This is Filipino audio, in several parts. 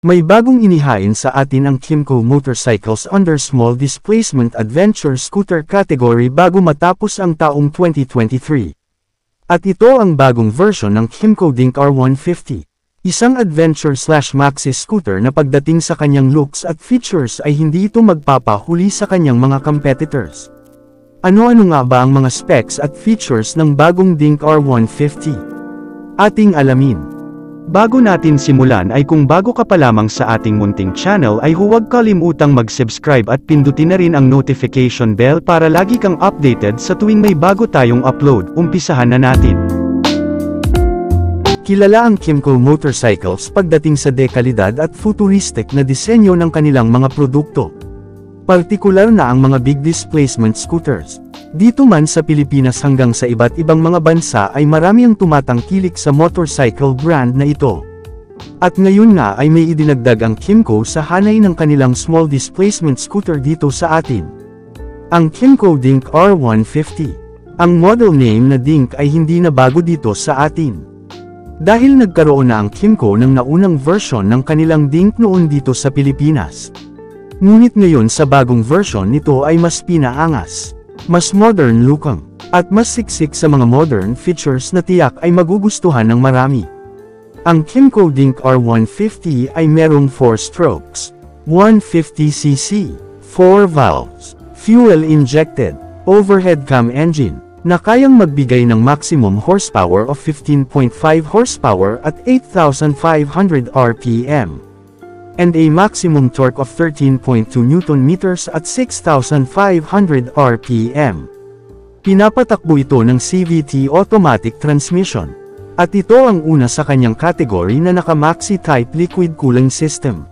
May bagong inihain sa atin ang Kymco Motorcycles under Small Displacement Adventure Scooter category bago matapos ang taong 2023. At ito ang bagong version ng Kymco Dink R150. Isang adventure/maxi scooter na pagdating sa kanyang looks at features ay hindi ito magpapahuli sa kanyang mga competitors. Ano-ano nga ba ang mga specs at features ng bagong Dink R150? Ating alamin. Bago natin simulan ay kung bago ka pa lamang sa ating munting channel ay huwag kalimutang mag-subscribe at pindutin na rin ang notification bell para lagi kang updated sa tuwing may bago tayong upload. Umpisahan na natin. Kilala ang Kymco Motorcycles pagdating sa dekalidad at futuristic na disenyo ng kanilang mga produkto. Partikular na ang mga big displacement scooters. Dito man sa Pilipinas hanggang sa iba't ibang mga bansa ay marami ang tumatangkilik sa motorcycle brand na ito. At ngayon nga ay may idinagdag ang Kymco sa hanay ng kanilang small displacement scooter dito sa atin. Ang Kymco Dink R150. Ang model name na Dink ay hindi na bago dito sa atin. Dahil nagkaroon na ang Kymco ng naunang version ng kanilang Dink noon dito sa Pilipinas. Ngunit ngayon sa bagong version nito ay mas pinaangas, mas modern looking, at mas siksik sa mga modern features na tiyak ay magugustuhan ng marami. Ang Kymco Dink R150 ay merong 4 strokes, 150cc, 4 valves, fuel-injected, overhead cam engine, na kayang magbigay ng maximum horsepower of 15.5 horsepower at 8,500 RPM. And a maximum torque of 13.2 Nm at 6,500 RPM. Pinapatakbo ito ng CVT automatic transmission. At ito ang una sa kanyang category na naka-maxi type liquid cooling system.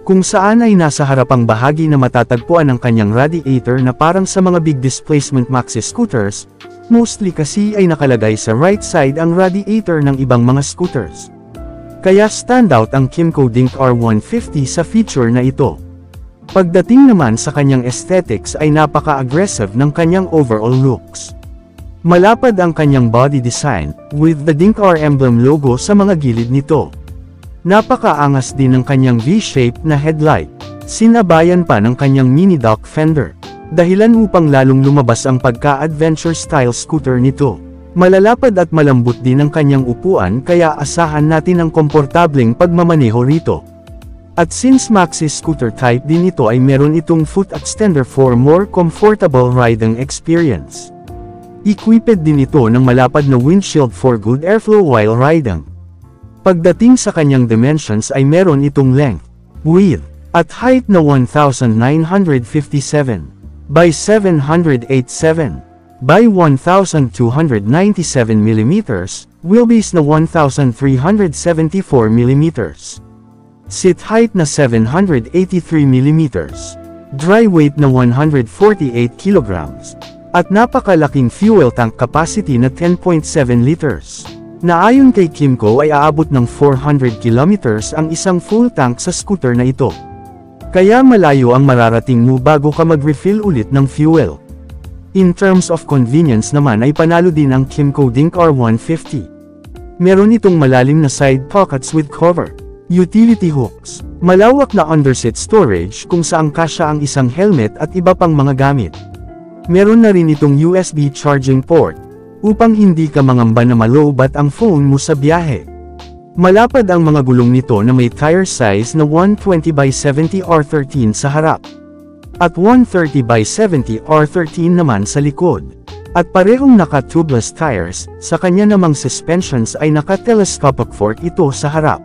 Kung saan ay nasa harapang bahagi na matatagpuan ang kanyang radiator na parang sa mga big displacement maxi scooters, mostly kasi ay nakalagay sa right side ang radiator ng ibang mga scooters. Kaya standout ang Kymco Dink R150 sa feature na ito. Pagdating naman sa kanyang aesthetics ay napaka-aggressive ng kanyang overall looks. Malapad ang kanyang body design, with the Dink R emblem logo sa mga gilid nito. Napaka-angas din ng kanyang V-shaped na headlight, sinabayan pa ng kanyang mini dock fender, dahilan upang lalong lumabas ang pagka-adventure style scooter nito. Malalapad at malambot din ang kanyang upuan kaya asahan natin ang komportableng pagmamaneho rito. At since maxi scooter type din ito ay meron itong foot extender for more comfortable riding experience. Equipped din ito ng malapad na windshield for good airflow while riding. Pagdating sa kanyang dimensions ay meron itong length, width, at height na 1,957 by 787 by 1,297 mm, wheelbase na 1,374 mm, seat height na 783 mm, dry weight na 148 kg, at napakalaking fuel tank capacity na 10.7 liters, na ayon kay Kymco ay aabot ng 400 km ang isang full tank sa scooter na ito. Kaya malayo ang mararating mo bago ka mag-refill ulit ng fuel. In terms of convenience naman ay panalo din ang Kymco Dink R150. Meron itong malalim na side pockets with cover, utility hooks, malawak na underseat storage kung saan kasya ang isang helmet at iba pang mga gamit. Meron na rin itong USB charging port, upang hindi ka mangamba na malobat ang phone mo sa biyahe. Malapad ang mga gulong nito na may tire size na 120 by 70 R13 sa harap. At 130 by 70 R13 naman sa likod. At parehong naka-tubeless tires, sa kanya namang suspensions ay naka-telescopic fork ito sa harap.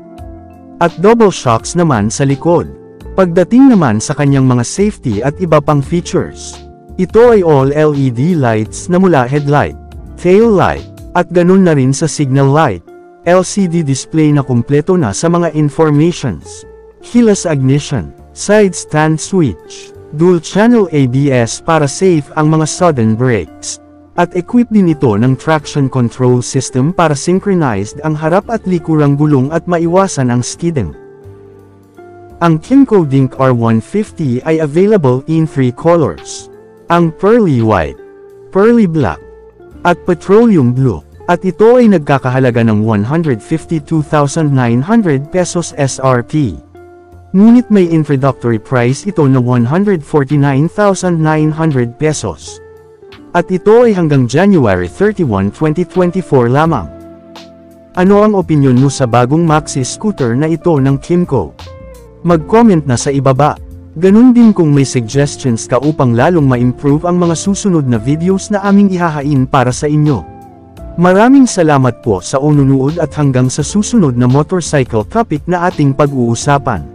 At double shocks naman sa likod. Pagdating naman sa kanyang mga safety at iba pang features. Ito ay all LED lights na mula headlight, tail light, at ganun na rin sa signal light. LCD display na kumpleto na sa mga informations. Keyless ignition, side stand switch. Dual-channel ABS para safe ang mga sudden brakes. At equipped din ito ng traction control system para synchronized ang harap at likurang gulong at maiwasan ang skidding. Ang Kymco Dink R150 ay available in 3 colors. Ang pearly white, pearly black, at petroleum blue. At ito ay nagkakahalaga ng 152,900 pesos SRP. Ngunit may introductory price ito na 149,900 pesos. At ito ay hanggang January 31, 2024 lamang. Ano ang opinyon mo sa bagong maxi scooter na ito ng Kymco? Mag-comment na sa ibaba. Ganun din kung may suggestions ka upang lalong ma-improve ang mga susunod na videos na aming ihahain para sa inyo. Maraming salamat po sa onunood at hanggang sa susunod na motorcycle topic na ating pag-uusapan.